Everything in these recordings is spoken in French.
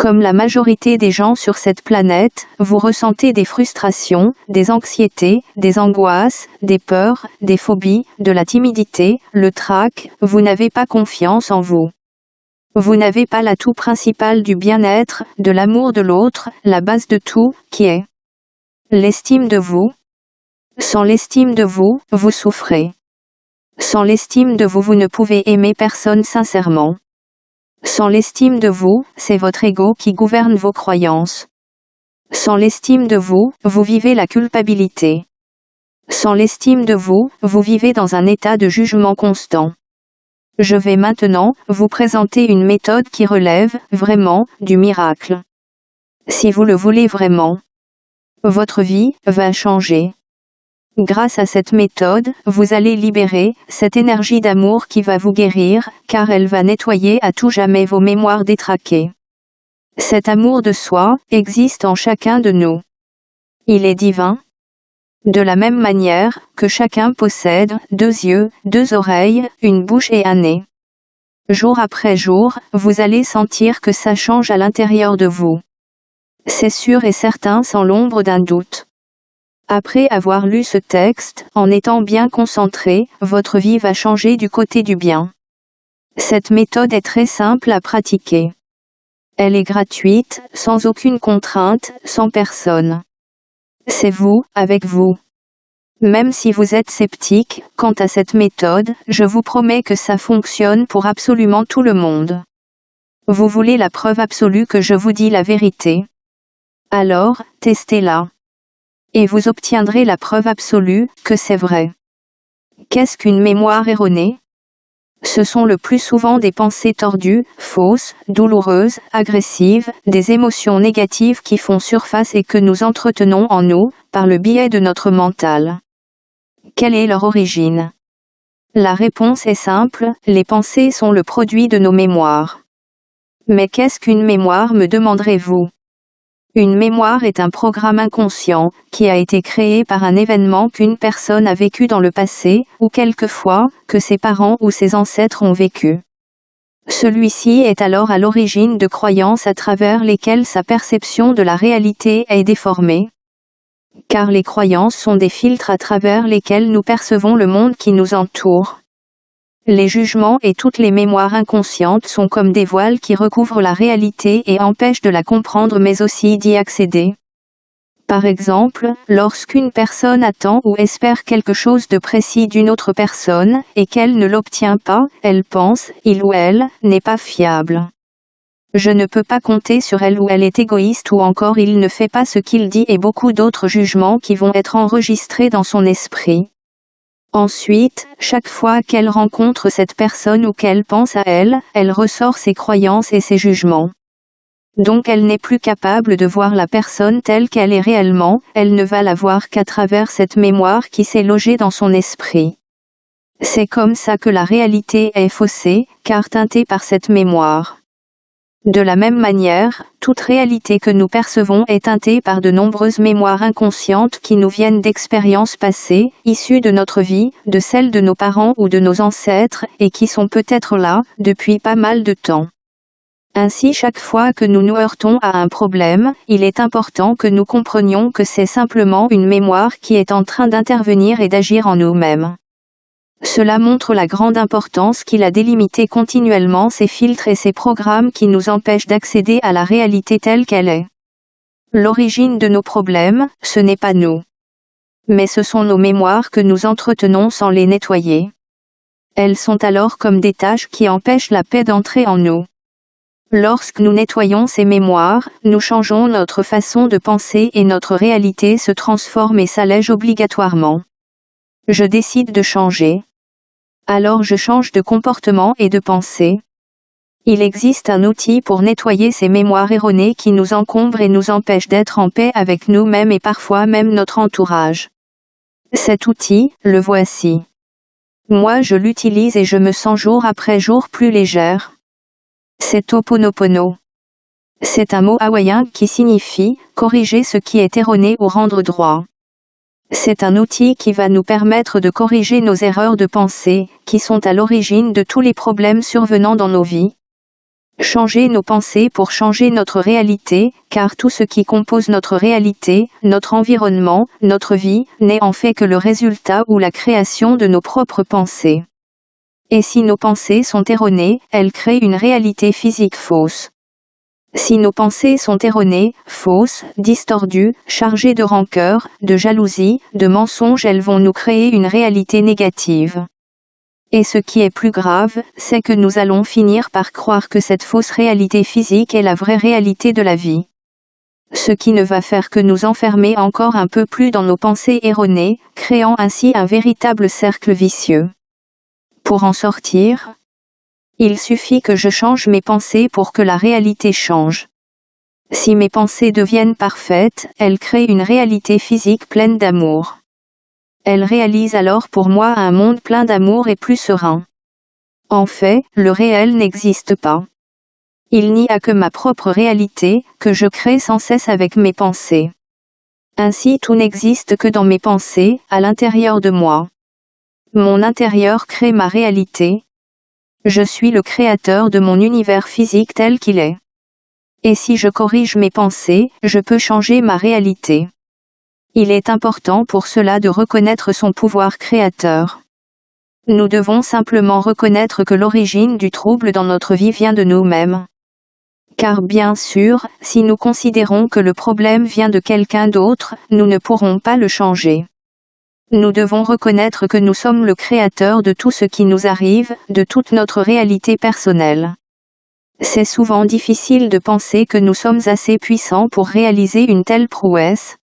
Comme la majorité des gens sur cette planète, vous ressentez des frustrations, des anxiétés, des angoisses, des peurs, des phobies, de la timidité, le trac, vous n'avez pas confiance en vous. Vous n'avez pas l'atout principal du bien-être, de l'amour de l'autre, la base de tout, qui est l'estime de vous. Sans l'estime de vous, vous souffrez. Sans l'estime de vous, vous ne pouvez aimer personne sincèrement. Sans l'estime de vous, c'est votre ego qui gouverne vos croyances. Sans l'estime de vous, vous vivez la culpabilité. Sans l'estime de vous, vous vivez dans un état de jugement constant. Je vais maintenant vous présenter une méthode qui relève, vraiment, du miracle. Si vous le voulez vraiment, votre vie va changer. Grâce à cette méthode, vous allez libérer cette énergie d'amour qui va vous guérir, car elle va nettoyer à tout jamais vos mémoires détraquées. Cet amour de soi existe en chacun de nous. Il est divin. De la même manière que chacun possède 2 yeux, 2 oreilles, une bouche et un nez. Jour après jour, vous allez sentir que ça change à l'intérieur de vous. C'est sûr et certain sans l'ombre d'un doute. Après avoir lu ce texte, en étant bien concentré, votre vie va changer du côté du bien. Cette méthode est très simple à pratiquer. Elle est gratuite, sans aucune contrainte, sans personne. C'est vous, avec vous. Même si vous êtes sceptique, quant à cette méthode, je vous promets que ça fonctionne pour absolument tout le monde. Vous voulez la preuve absolue que je vous dis la vérité? Alors, testez-la. Et vous obtiendrez la preuve absolue que c'est vrai. Qu'est-ce qu'une mémoire erronée? Ce sont le plus souvent des pensées tordues, fausses, douloureuses, agressives, des émotions négatives qui font surface et que nous entretenons en nous, par le biais de notre mental. Quelle est leur origine? La réponse est simple, les pensées sont le produit de nos mémoires. Mais qu'est-ce qu'une mémoire, me demanderez-vous? Une mémoire est un programme inconscient, qui a été créé par un événement qu'une personne a vécu dans le passé, ou quelquefois, que ses parents ou ses ancêtres ont vécu. Celui-ci est alors à l'origine de croyances à travers lesquelles sa perception de la réalité est déformée. Car les croyances sont des filtres à travers lesquels nous percevons le monde qui nous entoure. Les jugements et toutes les mémoires inconscientes sont comme des voiles qui recouvrent la réalité et empêchent de la comprendre mais aussi d'y accéder. Par exemple, lorsqu'une personne attend ou espère quelque chose de précis d'une autre personne, et qu'elle ne l'obtient pas, elle pense, il ou elle, n'est pas fiable. Je ne peux pas compter sur elle ou elle est égoïste ou encore il ne fait pas ce qu'il dit et beaucoup d'autres jugements qui vont être enregistrés dans son esprit. Ensuite, chaque fois qu'elle rencontre cette personne ou qu'elle pense à elle, elle ressort ses croyances et ses jugements. Donc elle n'est plus capable de voir la personne telle qu'elle est réellement, elle ne va la voir qu'à travers cette mémoire qui s'est logée dans son esprit. C'est comme ça que la réalité est faussée, car teintée par cette mémoire. De la même manière, toute réalité que nous percevons est teintée par de nombreuses mémoires inconscientes qui nous viennent d'expériences passées, issues de notre vie, de celles de nos parents ou de nos ancêtres, et qui sont peut-être là, depuis pas mal de temps. Ainsi chaque fois que nous nous heurtons à un problème, il est important que nous comprenions que c'est simplement une mémoire qui est en train d'intervenir et d'agir en nous-mêmes. Cela montre la grande importance qu'il a délimité continuellement ces filtres et ces programmes qui nous empêchent d'accéder à la réalité telle qu'elle est. L'origine de nos problèmes, ce n'est pas nous. Mais ce sont nos mémoires que nous entretenons sans les nettoyer. Elles sont alors comme des taches qui empêchent la paix d'entrer en nous. Lorsque nous nettoyons ces mémoires, nous changeons notre façon de penser et notre réalité se transforme et s'allège obligatoirement. Je décide de changer. Alors je change de comportement et de pensée. Il existe un outil pour nettoyer ces mémoires erronées qui nous encombrent et nous empêchent d'être en paix avec nous-mêmes et parfois même notre entourage. Cet outil, le voici. Moi je l'utilise et je me sens jour après jour plus légère. C'est Ho'oponopono. C'est un mot hawaïen qui signifie « corriger ce qui est erroné ou rendre droit ». C'est un outil qui va nous permettre de corriger nos erreurs de pensée, qui sont à l'origine de tous les problèmes survenant dans nos vies. Changer nos pensées pour changer notre réalité, car tout ce qui compose notre réalité, notre environnement, notre vie, n'est en fait que le résultat ou la création de nos propres pensées. Et si nos pensées sont erronées, elles créent une réalité physique fausse. Si nos pensées sont erronées, fausses, distordues, chargées de rancœur, de jalousie, de mensonges, elles vont nous créer une réalité négative. Et ce qui est plus grave, c'est que nous allons finir par croire que cette fausse réalité physique est la vraie réalité de la vie. Ce qui ne va faire que nous enfermer encore un peu plus dans nos pensées erronées, créant ainsi un véritable cercle vicieux. Pour en sortir, il suffit que je change mes pensées pour que la réalité change. Si mes pensées deviennent parfaites, elles créent une réalité physique pleine d'amour. Elles réalisent alors pour moi un monde plein d'amour et plus serein. En fait, le réel n'existe pas. Il n'y a que ma propre réalité, que je crée sans cesse avec mes pensées. Ainsi tout n'existe que dans mes pensées, à l'intérieur de moi. Mon intérieur crée ma réalité. Je suis le créateur de mon univers physique tel qu'il est. Et si je corrige mes pensées, je peux changer ma réalité. Il est important pour cela de reconnaître son pouvoir créateur. Nous devons simplement reconnaître que l'origine du trouble dans notre vie vient de nous-mêmes. Car bien sûr, si nous considérons que le problème vient de quelqu'un d'autre, nous ne pourrons pas le changer. Nous devons reconnaître que nous sommes le créateur de tout ce qui nous arrive, de toute notre réalité personnelle. C'est souvent difficile de penser que nous sommes assez puissants pour réaliser une telle prouesse.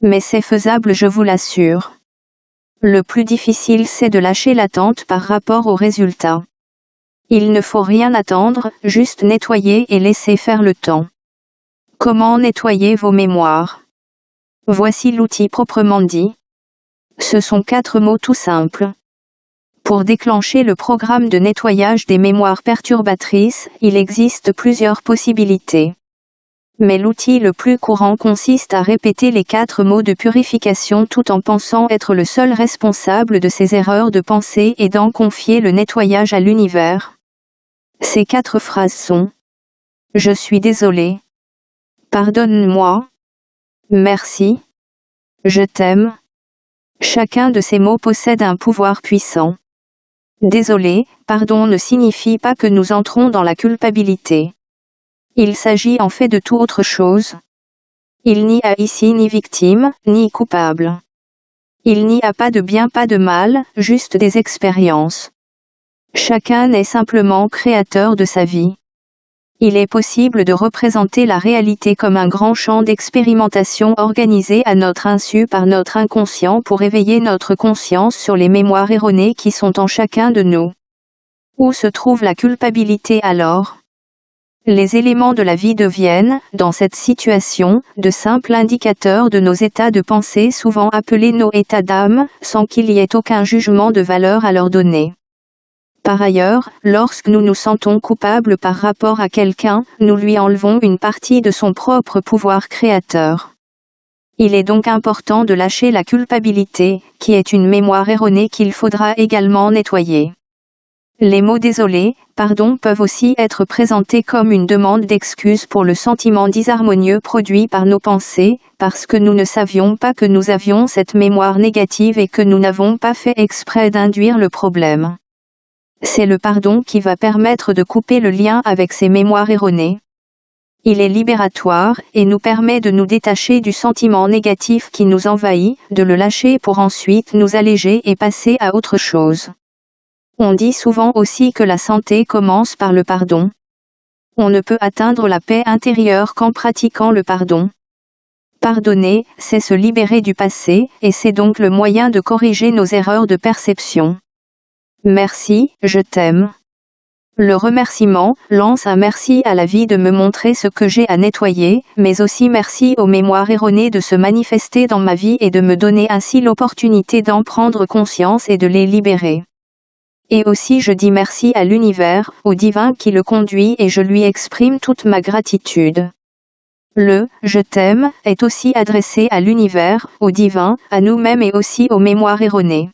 Mais c'est faisable, je vous l'assure. Le plus difficile, c'est de lâcher l'attente par rapport au résultat. Il ne faut rien attendre, juste nettoyer et laisser faire le temps. Comment nettoyer vos mémoires? Voici l'outil proprement dit. Ce sont 4 mots tout simples. Pour déclencher le programme de nettoyage des mémoires perturbatrices, il existe plusieurs possibilités. Mais l'outil le plus courant consiste à répéter les 4 mots de purification tout en pensant être le seul responsable de ces erreurs de pensée et d'en confier le nettoyage à l'univers. Ces 4 phrases sont « Je suis désolé »,« Pardonne-moi »,« Merci »,« Je t'aime ». Chacun de ces mots possède un pouvoir puissant. Désolé, pardon ne signifie pas que nous entrons dans la culpabilité. Il s'agit en fait de tout autre chose. Il n'y a ici ni victime, ni coupable. Il n'y a pas de bien, pas de mal, juste des expériences. Chacun est simplement créateur de sa vie. Il est possible de représenter la réalité comme un grand champ d'expérimentation organisé à notre insu par notre inconscient pour éveiller notre conscience sur les mémoires erronées qui sont en chacun de nous. Où se trouve la culpabilité alors? Les éléments de la vie deviennent, dans cette situation, de simples indicateurs de nos états de pensée souvent appelés nos états d'âme, sans qu'il y ait aucun jugement de valeur à leur donner. Par ailleurs, lorsque nous nous sentons coupables par rapport à quelqu'un, nous lui enlevons une partie de son propre pouvoir créateur. Il est donc important de lâcher la culpabilité, qui est une mémoire erronée qu'il faudra également nettoyer. Les mots désolé, pardon peuvent aussi être présentés comme une demande d'excuse pour le sentiment disharmonieux produit par nos pensées, parce que nous ne savions pas que nous avions cette mémoire négative et que nous n'avons pas fait exprès d'induire le problème. C'est le pardon qui va permettre de couper le lien avec ces mémoires erronées. Il est libératoire et nous permet de nous détacher du sentiment négatif qui nous envahit, de le lâcher pour ensuite nous alléger et passer à autre chose. On dit souvent aussi que la santé commence par le pardon. On ne peut atteindre la paix intérieure qu'en pratiquant le pardon. Pardonner, c'est se libérer du passé, et c'est donc le moyen de corriger nos erreurs de perception. Merci, je t'aime. Le remerciement lance un merci à la vie de me montrer ce que j'ai à nettoyer, mais aussi merci aux mémoires erronées de se manifester dans ma vie et de me donner ainsi l'opportunité d'en prendre conscience et de les libérer. Et aussi je dis merci à l'univers, au divin qui le conduit et je lui exprime toute ma gratitude. Le « je t'aime » est aussi adressé à l'univers, au divin, à nous-mêmes et aussi aux mémoires erronées.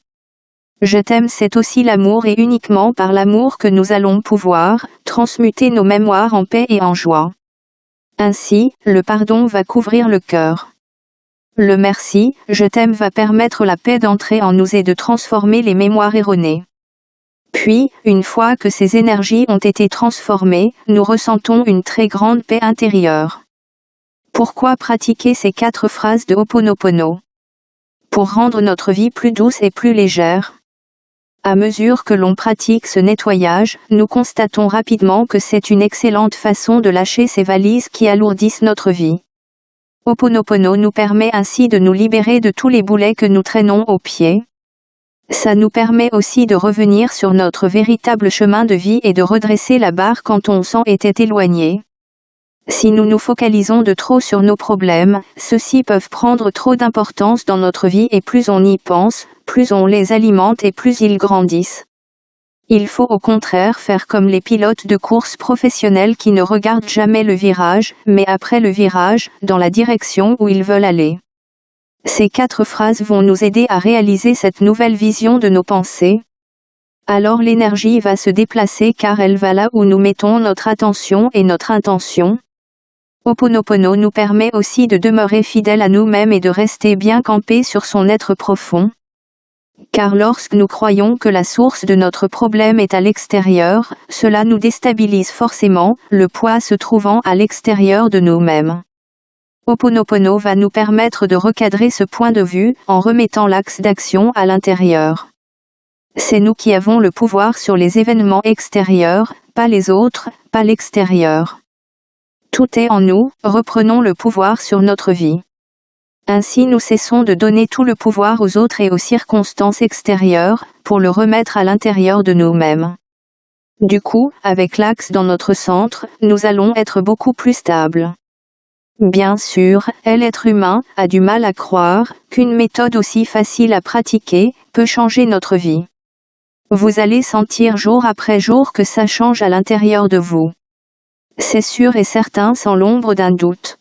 Je t'aime, c'est aussi l'amour et uniquement par l'amour que nous allons pouvoir transmuter nos mémoires en paix et en joie. Ainsi, le pardon va couvrir le cœur. Le merci, je t'aime va permettre la paix d'entrer en nous et de transformer les mémoires erronées. Puis, une fois que ces énergies ont été transformées, nous ressentons une très grande paix intérieure. Pourquoi pratiquer ces 4 phrases de Ho'oponopono? Pour rendre notre vie plus douce et plus légère. À mesure que l'on pratique ce nettoyage, nous constatons rapidement que c'est une excellente façon de lâcher ces valises qui alourdissent notre vie. Ho'oponopono nous permet ainsi de nous libérer de tous les boulets que nous traînons aux pieds. Ça nous permet aussi de revenir sur notre véritable chemin de vie et de redresser la barre quand on s'en était éloigné. Si nous nous focalisons de trop sur nos problèmes, ceux-ci peuvent prendre trop d'importance dans notre vie et plus on y pense, plus on les alimente et plus ils grandissent. Il faut au contraire faire comme les pilotes de course professionnels qui ne regardent jamais le virage, mais après le virage, dans la direction où ils veulent aller. Ces 4 phrases vont nous aider à réaliser cette nouvelle vision de nos pensées. Alors l'énergie va se déplacer car elle va là où nous mettons notre attention et notre intention. Ho'oponopono nous permet aussi de demeurer fidèles à nous-mêmes et de rester bien campés sur son être profond. Car lorsque nous croyons que la source de notre problème est à l'extérieur, cela nous déstabilise forcément, le poids se trouvant à l'extérieur de nous-mêmes. Ho'oponopono va nous permettre de recadrer ce point de vue, en remettant l'axe d'action à l'intérieur. C'est nous qui avons le pouvoir sur les événements extérieurs, pas les autres, pas l'extérieur. Tout est en nous, reprenons le pouvoir sur notre vie. Ainsi nous cessons de donner tout le pouvoir aux autres et aux circonstances extérieures, pour le remettre à l'intérieur de nous-mêmes. Du coup, avec l'axe dans notre centre, nous allons être beaucoup plus stables. Bien sûr, l'être humain a du mal à croire qu'une méthode aussi facile à pratiquer peut changer notre vie. Vous allez sentir jour après jour que ça change à l'intérieur de vous. C'est sûr et certain sans l'ombre d'un doute.